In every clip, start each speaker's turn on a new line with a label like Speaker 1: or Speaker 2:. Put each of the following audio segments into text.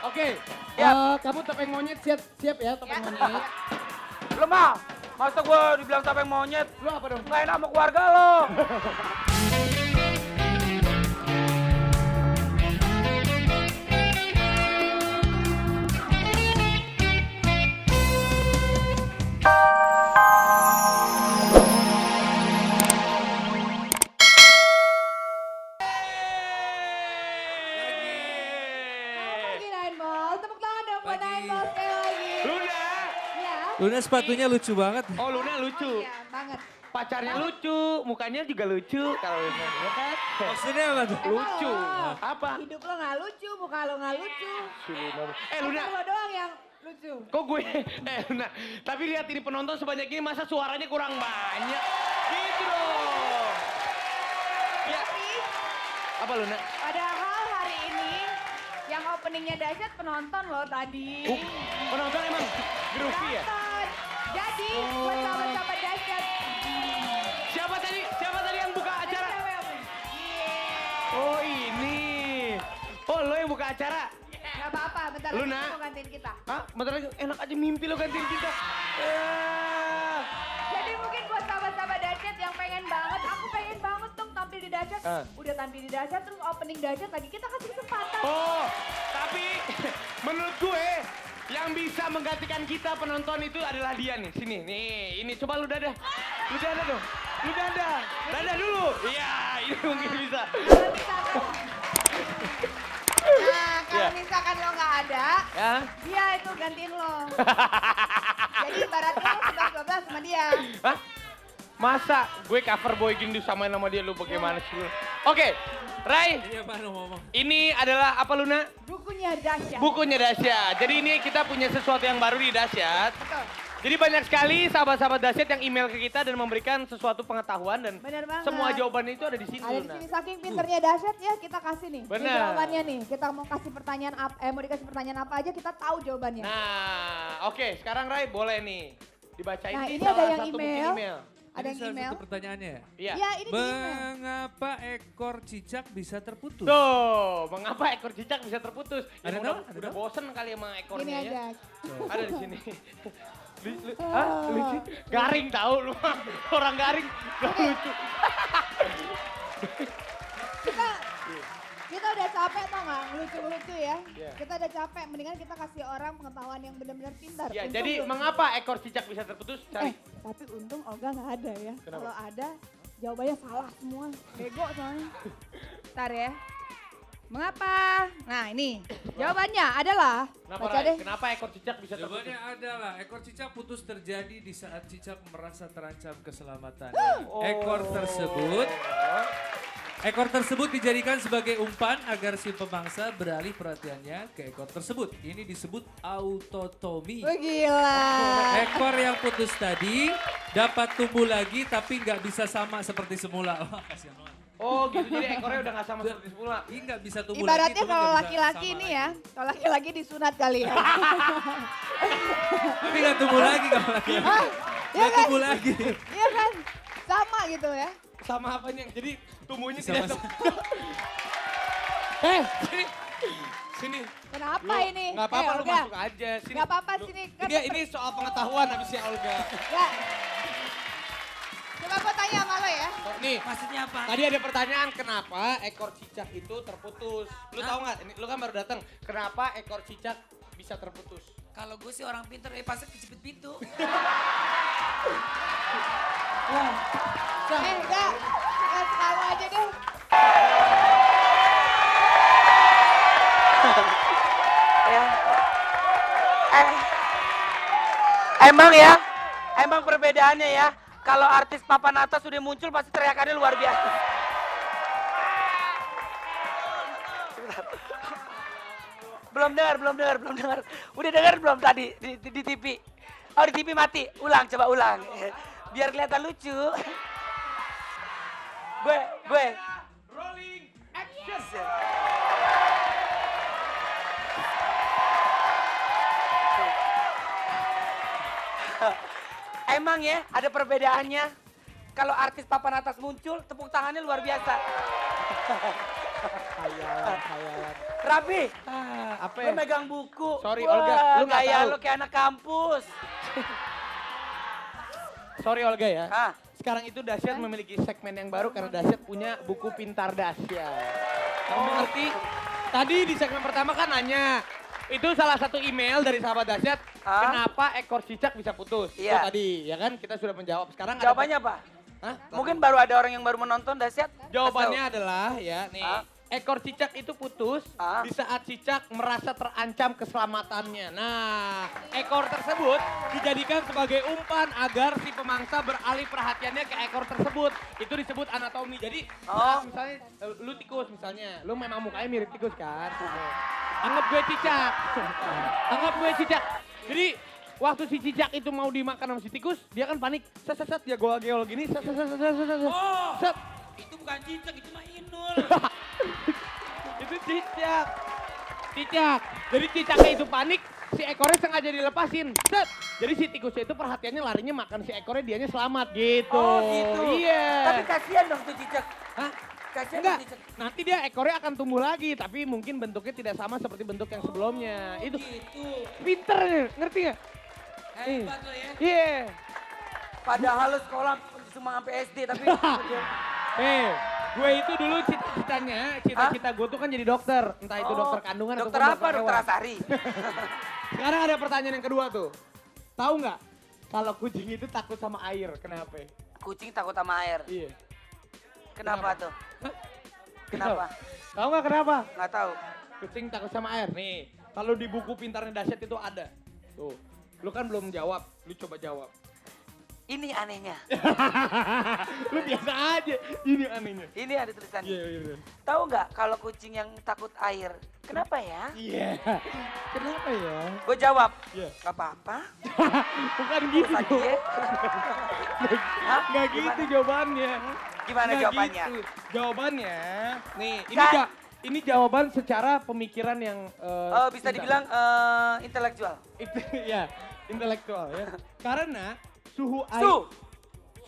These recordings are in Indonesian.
Speaker 1: Oke, kamu topeng monyet siap ya topeng monyet.
Speaker 2: Lu mah, masa gue dibilang topeng monyet?
Speaker 1: Lu apa dong?
Speaker 2: Nggak enak sama keluarga lo.
Speaker 3: Pagi Nine Ball, tepuk tangan dong buat Nine Ball sekali lagi.
Speaker 2: Luna.
Speaker 3: Ya.
Speaker 4: Luna sepatunya lucu banget.
Speaker 2: Oh Luna lucu.
Speaker 3: Iya banget.
Speaker 2: Pacarnya lucu, mukanya juga lucu. Kalau Luna ya kan?
Speaker 4: Maksudnya apa tuh?
Speaker 2: Lucu.
Speaker 3: Emang lo,
Speaker 2: Apa?
Speaker 3: hidup lo gak lucu, muka lo gak lucu.
Speaker 2: Si Luna. Luna.
Speaker 3: Muka lo doang yang lucu.
Speaker 2: Kok gue? Luna. Tapi lihat ini penonton sebanyak ini masa suaranya kurang banyak? Gitu dong. Ya.
Speaker 3: Tapi
Speaker 2: Apa Luna?
Speaker 3: padahal hari ini yang openingnya dahsyat penonton lo tadi.
Speaker 2: Penonton emang groovy ya?
Speaker 3: Penonton. Jadi buat sahabat-sahabat dahsyat.
Speaker 2: Siapa tadi yang buka
Speaker 3: Ada
Speaker 2: acara?
Speaker 3: cewek yang- Yeah.
Speaker 2: Oh ini. Oh lo yang buka acara?
Speaker 3: Gak apa-apa, bentar
Speaker 2: Luna.
Speaker 3: lagi mau gantiin kita.
Speaker 2: Hah? Bentar lagi, enak aja mimpi lo gantiin kita. Eh.
Speaker 3: Jadi mungkin buat sahabat-sahabat dahsyat yang pengen banget, aku pengen banget dong tampil di dahsyat. Udah tampil di dahsyat, terus opening dahsyat lagi, kita kasih kesempatan.
Speaker 2: Oh, tapi menurut gue yang bisa menggantikan kita penonton itu adalah dia nih. Sini, nih, ini coba lu dadah. Lu dadah dong. Lu dadah. Dadah dulu. Iya, ini mungkin bisa.
Speaker 3: Kalau misalkan, nah kalau
Speaker 2: Ya.
Speaker 3: misalkan lo nggak ada,
Speaker 2: Ya.
Speaker 3: dia itu gantiin lo. Jadi ibaratnya lo 11-12 sama dia.
Speaker 2: Hah? Masa gue cover boy gini disamain sama dia lu bagaimana sih lu? Oke, Rai,
Speaker 4: Iya Pak ngomong.
Speaker 2: ini adalah apa Luna?
Speaker 3: Bukunya dahsyat.
Speaker 2: Bukunya Dahsyat. Jadi ini kita punya sesuatu yang baru di Dahsyat.
Speaker 3: Betul,
Speaker 2: Jadi banyak sekali sahabat-sahabat Dahsyat yang email ke kita dan memberikan sesuatu pengetahuan dan
Speaker 3: bener banget.
Speaker 2: semua jawabannya itu ada di sini
Speaker 3: Ada di
Speaker 2: Luna.
Speaker 3: sini saking pinternya dahsyat ya kita kasih nih. Ini
Speaker 2: Bener.
Speaker 3: jawabannya nih. Kita mau kasih pertanyaan apa, mau dikasih pertanyaan apa aja kita tahu jawabannya.
Speaker 2: Nah, oke, sekarang Rai boleh nih dibacain
Speaker 3: Nah,
Speaker 2: nih
Speaker 3: ini ada
Speaker 2: salah
Speaker 3: yang
Speaker 2: satu bukti
Speaker 3: email.
Speaker 2: email.
Speaker 3: Ada
Speaker 4: Ini
Speaker 3: yang
Speaker 4: salah
Speaker 3: email.
Speaker 4: satu pertanyaannya ya?
Speaker 2: Iya.
Speaker 3: Ya ini di email.
Speaker 4: Mengapa ekor cicak bisa terputus?
Speaker 2: Tuh, mengapa ekor cicak bisa terputus? Ya,
Speaker 4: Ada
Speaker 2: udah,
Speaker 4: tahu? Ada
Speaker 2: udah
Speaker 4: tahu?
Speaker 2: bosen kali emang
Speaker 3: Gini
Speaker 2: ekornya ya.
Speaker 3: aja.
Speaker 2: Ada di sini. Hah? Lucu? Garing tahu lu mah. Orang garing. Gak lucu.
Speaker 3: Kita udah capek tau gak ngelucu-ngelucu ya.
Speaker 2: Iya.
Speaker 3: Kita udah capek, mendingan kita kasih orang pengetahuan yang benar-benar pintar.
Speaker 2: Ya,
Speaker 3: Untung
Speaker 2: jadi
Speaker 3: belum-
Speaker 2: mengapa ekor cicak bisa terputus? Cari.
Speaker 3: Tapi untung Olga gak ada ya.
Speaker 2: Kenapa?
Speaker 3: Kalau ada, jawabannya salah semua. Bego soalnya. Ntar ya. Mengapa? Nah ini, jawabannya adalah.
Speaker 2: Kenapa,
Speaker 3: Baca
Speaker 2: Rai?
Speaker 3: deh.
Speaker 2: Kenapa ekor cicak bisa terputus?
Speaker 4: Jawabannya adalah ekor cicak putus terjadi di saat cicak merasa terancam keselamatan.
Speaker 2: Oh.
Speaker 4: Ekor tersebut dijadikan sebagai umpan agar si pemangsa beralih perhatiannya ke ekor tersebut. Ini disebut autotomi.
Speaker 3: Oh gila.
Speaker 4: Ekor yang putus tadi dapat tumbuh lagi tapi nggak bisa sama seperti semula. Wah, kasihan banget.
Speaker 2: Oh gitu, jadi ekornya udah gak sama seperti semula.
Speaker 4: Ini nggak bisa tumbuh
Speaker 3: Ibaratnya
Speaker 4: lagi.
Speaker 3: kalau laki-laki ini ya, kalau laki-laki disunat kali ya.
Speaker 4: Tapi nggak tumbuh lagi kalau laki-laki.
Speaker 3: Hah? Iya
Speaker 4: Nggak
Speaker 3: kan?
Speaker 4: tumbuh lagi.
Speaker 3: Iya kan? Sama gitu ya.
Speaker 2: Sama apanya? Jadi tumbuhnya
Speaker 4: Sama-
Speaker 2: tidak sini. Sini.
Speaker 3: Kenapa ini?
Speaker 2: Gak apa-apa lu
Speaker 3: Olga.
Speaker 2: masuk aja. Sini.
Speaker 3: Gak apa-apa
Speaker 2: Lu-
Speaker 3: sini. Kan
Speaker 2: Ini soal pengetahuan habisnya Olga.
Speaker 3: Ya. Coba aku tanya sama lo ya.
Speaker 2: Nih,
Speaker 5: Maksudnya apa?
Speaker 2: tadi ada pertanyaan kenapa ekor cicak itu terputus. Lu tahu nggak? Ini lu kan baru datang. Kenapa ekor cicak bisa terputus?
Speaker 5: Kalau gue sih orang pinter, pasti kejepit pintu.
Speaker 3: Enggak. Kasih tahu aja deh.
Speaker 2: Emang perbedaannya ya. Kalau artis papan atas sudah muncul pasti teriakannya luar biasa. Belum dengar. Udah dengar belum tadi di TV? Oh di TV mati. Coba ulang. Biar kelihatan lucu. Gue. Rolling action. Emang ya ada perbedaannya. Kalau artis papan atas muncul, tepuk tangannya luar biasa.
Speaker 1: Khayalan.
Speaker 6: Rapi,
Speaker 2: Apa
Speaker 6: lu
Speaker 2: ya?
Speaker 6: megang buku.
Speaker 2: Sorry,
Speaker 6: Wah,
Speaker 2: Olga, lu nggak
Speaker 6: gaya
Speaker 2: tahu.
Speaker 6: lu kayak anak kampus.
Speaker 2: Sorry Olga ya.
Speaker 6: Hah?
Speaker 2: Sekarang itu Dahsyat memiliki segmen yang baru karena Dahsyat punya buku pintar Dahsyat. Kamu mengerti? Tadi di segmen pertama kan nanya, itu salah satu email dari sahabat Dahsyat,
Speaker 6: Hah?
Speaker 2: kenapa ekor cicak bisa putus? Itu
Speaker 6: Iya.
Speaker 2: tadi, ya kan? Kita sudah menjawab. Sekarang ada-
Speaker 6: Jawabannya apa?
Speaker 2: Hah?
Speaker 6: Mungkin baru ada orang yang baru menonton, Dahsyat.
Speaker 2: Jawabannya adalah ya nih,
Speaker 6: Hah?
Speaker 2: ekor cicak itu putus
Speaker 6: Hah?
Speaker 2: di saat cicak merasa terancam keselamatannya. Nah, ekor tersebut dijadikan sebagai umpan agar si pemangsa beralih perhatiannya ke ekor tersebut. Itu disebut anatomi. Jadi,
Speaker 6: Oh.
Speaker 2: misalnya lu tikus misalnya, lu memang mukanya mirip tikus kan? Anggap gue cicak. Anggap gue cicak. Jadi, waktu si cicak itu mau dimakan sama si tikus, dia kan panik. Set, set, set, dia geol gini, set, set, set, set, set, set.
Speaker 5: Oh,
Speaker 2: Set.
Speaker 5: itu bukan cicak, itu mah inul.
Speaker 2: Itu cicak. Cicak. Jadi cicaknya itu panik, si ekornya sengaja dilepasin. Set. Jadi si tikusnya itu perhatiannya larinya makan si ekornya, dianya selamat gitu.
Speaker 6: Oh gitu.
Speaker 2: Iya.
Speaker 6: Tapi kasihan dong tuh cicak.
Speaker 2: Hah?
Speaker 6: Kasihan
Speaker 2: Enggak,
Speaker 6: tuh cicak.
Speaker 2: nanti dia ekornya akan tumbuh lagi, tapi mungkin bentuknya tidak sama seperti bentuk yang sebelumnya. Itu
Speaker 5: Gitu.
Speaker 2: pinter nih, ngerti nggak?
Speaker 5: Hebat lo ya.
Speaker 2: Iya.
Speaker 6: Padahal lu sekolah cuma sampai SD tapi
Speaker 2: Gue itu dulu cita-cita gue tuh kan jadi dokter. Entah itu
Speaker 6: Oh,
Speaker 2: dokter kandungan atau
Speaker 6: dokter apa? Dokter Asari.
Speaker 2: Sekarang ada pertanyaan yang kedua tuh. Tahu nggak kalau kucing itu takut sama air? Kenapa?
Speaker 6: Kucing takut sama air.
Speaker 2: Iya.
Speaker 6: Kenapa tuh? Kenapa?
Speaker 2: Tahu nggak kenapa?
Speaker 6: Nggak tahu.
Speaker 2: Kucing takut sama air. Nih, kalau di buku pintarnya Dahsyat itu ada. Tuh, lu kan belum jawab. Lu coba jawab.
Speaker 6: Ini anehnya.
Speaker 2: Lu biasa aja. Ini anehnya.
Speaker 6: Ini ada tulisannya.
Speaker 2: Iya, iya, iya.
Speaker 6: Tahu nggak kalau kucing yang takut air? Kenapa ya?
Speaker 2: Iya. Kenapa ya?
Speaker 6: Gue jawab.
Speaker 2: Iya.
Speaker 6: Gak apa-apa.
Speaker 2: Bukan gitu.
Speaker 6: Lagi ya. Hah?
Speaker 2: Nggak gitu jawabannya.
Speaker 6: Gimana
Speaker 2: Nggak
Speaker 6: jawabannya?
Speaker 2: gitu. Jawabannya, nih
Speaker 6: Kan-
Speaker 2: ini jawaban secara pemikiran yang
Speaker 6: Bisa
Speaker 2: pintar.
Speaker 6: dibilang intelektual.
Speaker 2: Itu ya, intelektual ya. Karena suhu air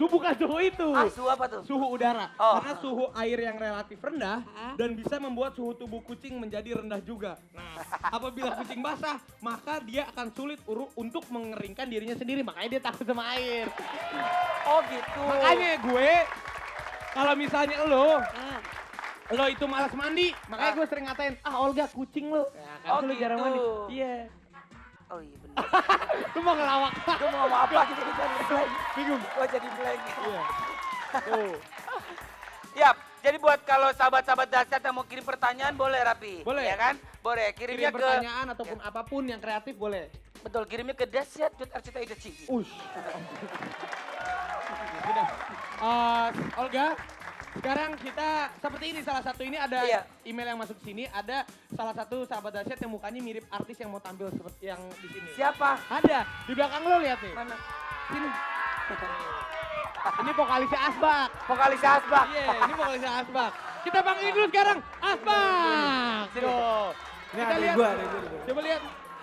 Speaker 2: bukan suhu itu.
Speaker 6: Su apa tuh?
Speaker 2: Suhu udara.
Speaker 6: Oh.
Speaker 2: Karena suhu air yang relatif rendah dan bisa membuat suhu tubuh kucing menjadi rendah juga. Nah, apabila kucing basah, maka dia akan sulit untuk mengeringkan dirinya sendiri. Makanya dia takut sama air.
Speaker 6: Oh gitu.
Speaker 2: Makanya gue, kalau misalnya lo itu malas mandi, makanya gue sering ngatain, Olga kucing lo. Ya, kan
Speaker 6: Oh,
Speaker 2: lu jarang
Speaker 6: gitu.
Speaker 2: mandi. Iya.
Speaker 6: Oh iya benar.
Speaker 2: Lu mau ngelawak.
Speaker 6: Gue mau ngomong apa gitu gue jadi blank.
Speaker 2: Bingung.
Speaker 6: Gue jadi blank.
Speaker 2: Iya. Tuh.
Speaker 6: Yap, jadi buat kalau sahabat-sahabat Dahsyat yang mau kirim pertanyaan boleh Rapi.
Speaker 2: Boleh.
Speaker 6: Ya kan? Boleh.
Speaker 2: Kirim
Speaker 6: Kirimnya ke
Speaker 2: pertanyaan ataupun apapun yang kreatif boleh.
Speaker 6: betul, kirimnya ke dahsyat.rcti.tv.
Speaker 2: Ush. Sudah. Olga, sekarang kita seperti ini salah satu ini ada
Speaker 6: Iya.
Speaker 2: email yang masuk sini, ada salah satu sahabat Dahsyat yang mukanya mirip artis yang mau tampil seperti yang di sini.
Speaker 6: Siapa?
Speaker 2: Ada, di belakang lo lihat nih.
Speaker 6: Mana?
Speaker 2: Sini. Ini vokalisnya Asbak.
Speaker 6: Vokalis Asbak.
Speaker 2: Iya, ini vokalisnya Asbak. Kita panggilin dulu sekarang, Asbak. Tuh. Kita lihat. Coba lihat.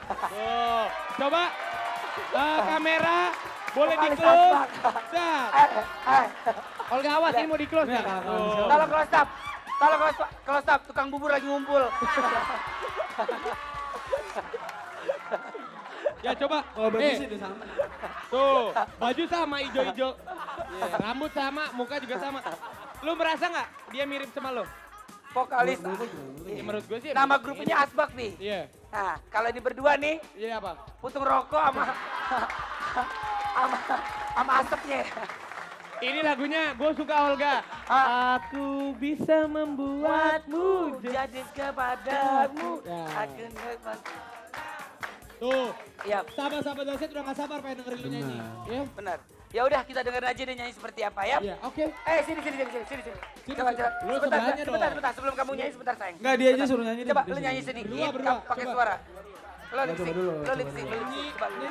Speaker 2: Tuh. Coba kamera boleh di
Speaker 6: Vokalis
Speaker 2: close.
Speaker 6: Asbak.
Speaker 2: Set. Olga awas ini mau di close nih. Tuh.
Speaker 6: Tolong close up. Tolong close up. Tukang bubur lagi ngumpul.
Speaker 2: Ya coba.
Speaker 1: Kalau baju sih udah sama.
Speaker 2: Tuh, baju sama ijo-ijo. Iya, rambut sama, muka juga sama. Lu merasa nggak dia mirip sama lo?
Speaker 6: Vokalis.
Speaker 2: Ya, menurut gue sih.
Speaker 6: Nama grupnya Asbak nih.
Speaker 2: Iya.
Speaker 6: Nah, kalau ini berdua nih,
Speaker 2: Iya apa?
Speaker 6: putung rokok sama asapnya.
Speaker 2: Ini lagunya gue suka Olga. Aku bisa membuatmu
Speaker 6: Jadi kepadamu.
Speaker 2: Ya.
Speaker 6: Aku
Speaker 2: Tuh,
Speaker 6: Iya,
Speaker 2: sahabat-sahabat Dahsyat udah gak sabar pengen dengerin lu nyanyi. Ya?
Speaker 6: benar. Ya udah kita dengerin aja dia nyanyi seperti apa ya.
Speaker 2: Iya, oke.
Speaker 6: Sini.
Speaker 2: Sini,
Speaker 6: Coba.
Speaker 2: lu
Speaker 6: Sebentar,
Speaker 2: sebelahnya
Speaker 6: sebentar, sebelum kamu nyanyi sebentar sayang.
Speaker 1: Enggak, dia aja suruh nyanyi.
Speaker 6: Coba lu nyanyi sedikit,
Speaker 2: Berdua,
Speaker 6: pakai
Speaker 2: coba.
Speaker 6: suara. Lo lip sync,
Speaker 1: dulu,
Speaker 6: lo lip sync,
Speaker 1: coba.
Speaker 6: lo lip sync. Coba, lu.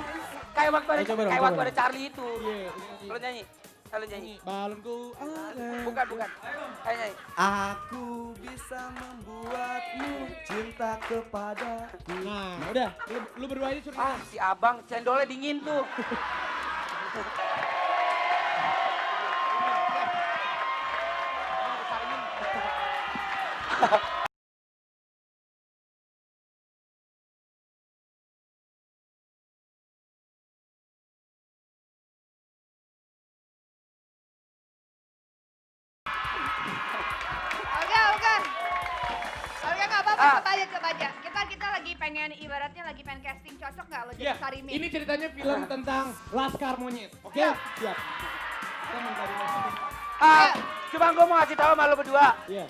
Speaker 6: Kayak waktu ada,
Speaker 1: Coba dong,
Speaker 6: kayak
Speaker 1: coba
Speaker 6: waktu
Speaker 1: dong.
Speaker 6: ada Charlie itu.
Speaker 2: Iya,
Speaker 6: Lo nyanyi, lo nyanyi.
Speaker 2: balonku ada.
Speaker 6: Bukan. Kayak nyanyi.
Speaker 1: Aku bisa membuatmu cinta kepadaku.
Speaker 2: Nah, udah. Lu berdua aja suruh.
Speaker 6: Si abang cendolnya dingin tuh.
Speaker 3: Olga nggak apa-apa, coba aja. Kita lagi pengen, ibaratnya lagi pengen casting, cocok nggak lo jadi
Speaker 1: Iya,
Speaker 3: Sarimin?
Speaker 1: ini ceritanya film tentang Laskar Monyet. Oke? Siap. Kita mencari Monyet.
Speaker 6: Cuma gue mau ngasih tahu sama lo berdua.
Speaker 1: Iya.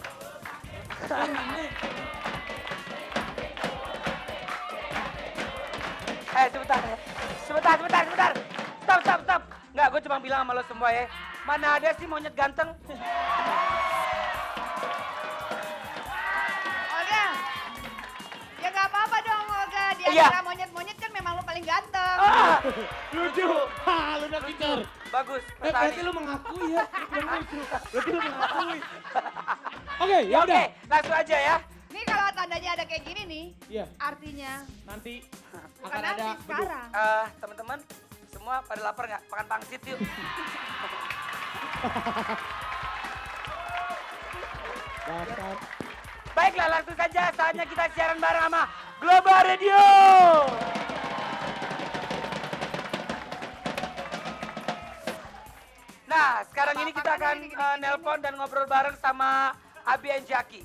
Speaker 6: Sebentar. Stop. Enggak, gue cuma bilang sama lo semua ya. Mana ada sih monyet ganteng?
Speaker 3: Olga, ya nggak apa-apa dong Olga. Di
Speaker 6: Iya.
Speaker 3: antara monyet-monyet kan memang lo paling ganteng.
Speaker 1: Lucu. Ha, lu udah pintar.
Speaker 6: Bagus,
Speaker 1: Berarti lu mengakui ya. Lu lucu. Berarti lu mengakui. Oke, ya udah.
Speaker 6: Oke, langsung aja ya.
Speaker 3: Nih kalau tandanya ada kayak gini nih,
Speaker 1: Iya.
Speaker 3: artinya
Speaker 1: Nanti
Speaker 3: bukan
Speaker 1: akan
Speaker 3: nanti
Speaker 1: ada
Speaker 3: sekarang.
Speaker 6: Teman-teman, semua pada lapar nggak? Makan pangsit yuk.
Speaker 1: Laskar.
Speaker 6: Baiklah, langsung saja saatnya kita siaran bareng sama Global Radio. Nah, sekarang ini kita akan nelpon dan ngobrol bareng sama Abi and Jaki.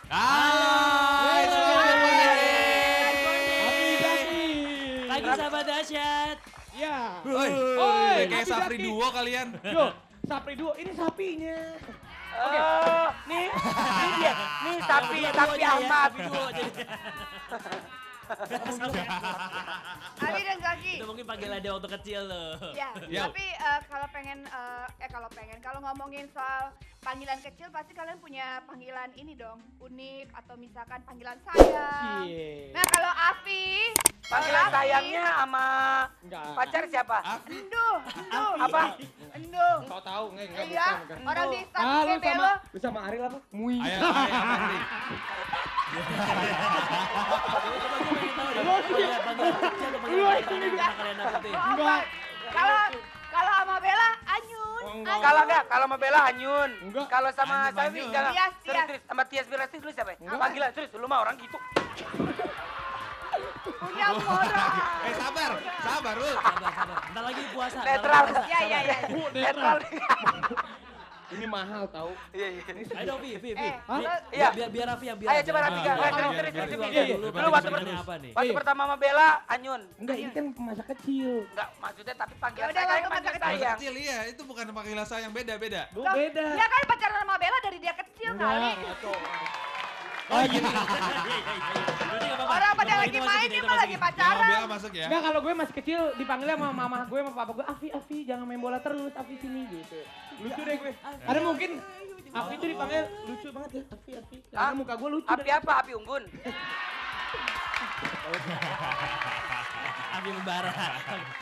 Speaker 5: Hai semuanya.
Speaker 1: Abi Daki.
Speaker 5: Pagi sahabat dahsyat.
Speaker 1: Iya.
Speaker 7: Oi,
Speaker 1: Oi,
Speaker 7: kayak
Speaker 1: Abi
Speaker 7: Sapri
Speaker 1: Daki.
Speaker 7: Duo kalian.
Speaker 1: Yo, Sapri Duo, ini sapinya.
Speaker 6: Nih dia, nih sapi Ahmad.
Speaker 3: Abi dan Zaki.
Speaker 5: Itu mungkin panggilan dia waktu kecil loh.
Speaker 3: Ya,
Speaker 7: Yo.
Speaker 3: tapi kalau ngomongin soal panggilan kecil pasti kalian punya panggilan ini dong, unik atau misalkan panggilan sayang.
Speaker 1: Cie.
Speaker 3: Nah kalau Afi,
Speaker 6: Panggilan sayangnya sama
Speaker 1: Enggak.
Speaker 6: pacar siapa?
Speaker 3: Enduh,
Speaker 6: Apa?
Speaker 3: Enduh.
Speaker 1: Kau tahu enggak
Speaker 3: Iya,
Speaker 1: bukan.
Speaker 3: orang di
Speaker 1: Ah,
Speaker 3: stasiun
Speaker 1: lu
Speaker 3: Belo.
Speaker 1: sama Ariel apa? Mui.
Speaker 7: Ayo, Andri.
Speaker 1: Enggak.
Speaker 3: Kalau sama Bella, Anyun.
Speaker 1: Oh, enggak.
Speaker 6: Kalau sama Bella Hanyun.
Speaker 1: Enggak.
Speaker 6: Kalau sama
Speaker 7: Hanyun,
Speaker 6: Safi
Speaker 7: Hanyun.
Speaker 6: enggak.
Speaker 3: Tias.
Speaker 6: Serius, sama Tias Mirasti dulu siapa ya?
Speaker 1: Enggak.
Speaker 6: Panggilan serius, lu mah orang gitu.
Speaker 3: Punya moral.
Speaker 7: Sabar lu.
Speaker 5: Sabar. Bentar lagi puasa.
Speaker 6: Netral.
Speaker 3: Ya.
Speaker 6: Netral.
Speaker 1: Ini mahal tahu.
Speaker 6: Iya.
Speaker 5: Ayo dong, Vi.
Speaker 6: Iya.
Speaker 5: Biar Raffi yang biar.
Speaker 6: Ayo coba Raffi Kak.
Speaker 7: Biar,
Speaker 6: Serius.
Speaker 1: Iya.
Speaker 6: Dulu waktu
Speaker 5: apa nih?
Speaker 6: waktu pertama sama Bella Hanyun.
Speaker 1: Enggak, ini kan masa kecil.
Speaker 6: Enggak, maksudnya tapi panggilan
Speaker 3: Ya udah,
Speaker 6: sayang
Speaker 3: waktu
Speaker 6: panggilan
Speaker 3: masa
Speaker 7: Masa
Speaker 6: sayang.
Speaker 7: kecil iya, itu bukan panggilan sayang beda-beda.
Speaker 1: Lu beda.
Speaker 3: Dia kan pacaran sama Bella dari dia kecil kali.
Speaker 7: Oh iya.
Speaker 3: Orang pada lagi main, dia mah lagi
Speaker 7: Bella
Speaker 3: pacaran.
Speaker 7: masuk ya.
Speaker 1: Enggak, kalau gue masih kecil dipanggilnya sama mama gue sama papa gue, Afi jangan main bola terus, Afi sini gitu. Lucu deh gue. Ada mungkin Afi itu dipanggil lucu banget ya, Afi. Karena muka gue lucu.
Speaker 6: Api apa? Api unggun.
Speaker 5: Ambil membara.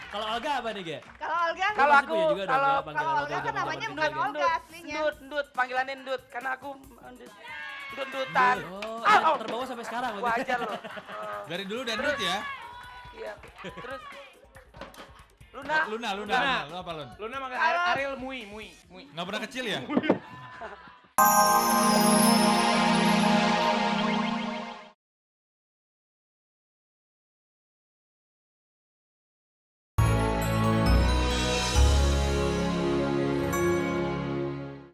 Speaker 5: Kalau Olga apa nih, Ge?
Speaker 3: Kalau Olga,
Speaker 6: Kalau
Speaker 5: Pasti
Speaker 6: aku,
Speaker 5: punya juga dong
Speaker 6: kalau
Speaker 3: kalau Olga kan namanya bukan Olga aslinya.
Speaker 6: Ndut, panggilannya Ndut. Karena aku Ndut-ndutan.
Speaker 5: Oh, terbawa sampai sekarang.
Speaker 6: Wajar loh.
Speaker 7: Dari dulu dan Dut ya.
Speaker 6: Iya. Terus Luna.
Speaker 7: Luna. Lu apa Lun?
Speaker 1: Luna manggil Ariel Mui.
Speaker 7: Nggak pernah kecil ya?